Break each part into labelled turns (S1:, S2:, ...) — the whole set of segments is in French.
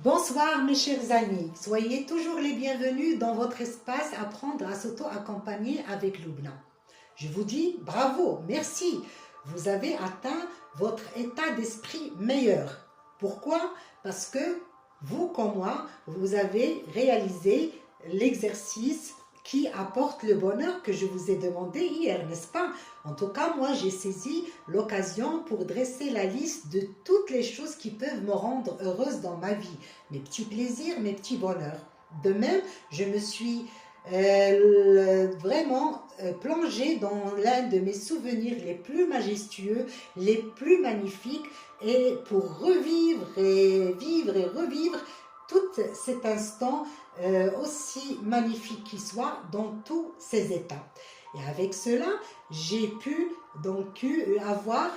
S1: Bonsoir mes chers amis, soyez toujours les bienvenus dans votre espace Apprendre à s'auto-accompagner avec Lubna. Je vous dis bravo, merci, vous avez atteint votre état d'esprit meilleur. Pourquoi? Parce que vous comme moi, vous avez réalisé l'exercice qui apporte le bonheur que je vous ai demandé hier, n'est-ce pas? En tout cas, moi, j'ai saisi l'occasion pour dresser la liste de toutes les choses qui peuvent me rendre heureuse dans ma vie. Mes petits plaisirs, mes petits bonheurs. De même, je me suis vraiment plongée dans l'un de mes souvenirs les plus majestueux, les plus magnifiques, et pour revivre et vivre et revivre tout cet instant aussi magnifique qu'il soit dans tous ses états. Et avec cela, j'ai pu donc avoir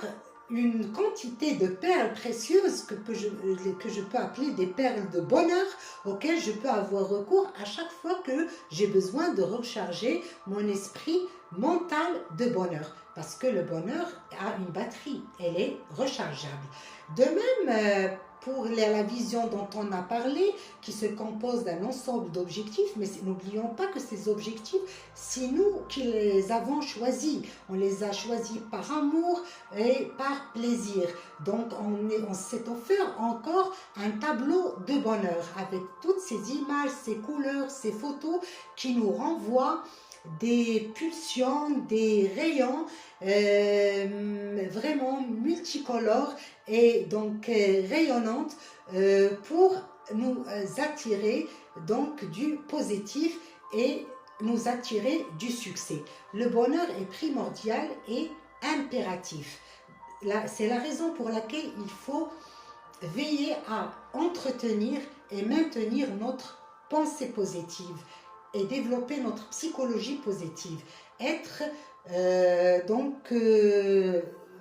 S1: une quantité de perles précieuses que je peux appeler des perles de bonheur, auxquelles je peux avoir recours à chaque fois que j'ai besoin de recharger mon esprit mental de bonheur. Parce que le bonheur a une batterie, elle est rechargeable. De même, pour la vision dont on a parlé, qui se compose d'un ensemble d'objectifs, mais n'oublions pas que ces objectifs, c'est nous qui les avons choisis. On les a choisis par amour et par plaisir. Donc on s'est offert encore un tableau de bonheur avec toutes ces images, ces couleurs, ces photos qui nous renvoient des pulsions, des rayons vraiment multicolores et donc rayonnantes pour nous attirer donc du positif et nous attirer du succès. Le bonheur est primordial et impératif. C'est la raison pour laquelle il faut veiller à entretenir et maintenir notre pensée positive et développer notre psychologie positive. Être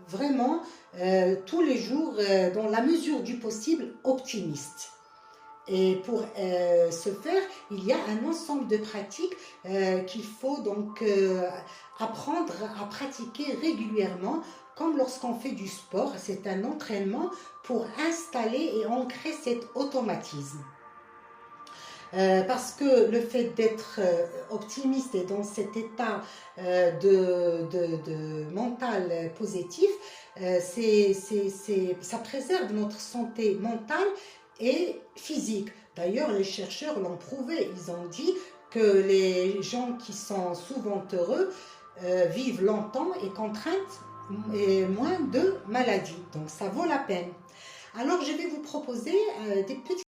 S1: vraiment tous les jours, dans la mesure du possible, optimiste. Et pour ce faire, il y a un ensemble de pratiques qu'il faut donc apprendre à pratiquer régulièrement, comme lorsqu'on fait du sport. C'est un entraînement pour installer et ancrer cet automatisme. Parce que le fait d'être optimiste et dans cet état de mental positif, ça préserve notre santé mentale et physique. D'ailleurs, les chercheurs l'ont prouvé. Ils ont dit que les gens qui sont souvent heureux vivent longtemps et contraintent moins de maladies. Donc, ça vaut la peine. Alors, je vais vous proposer des petits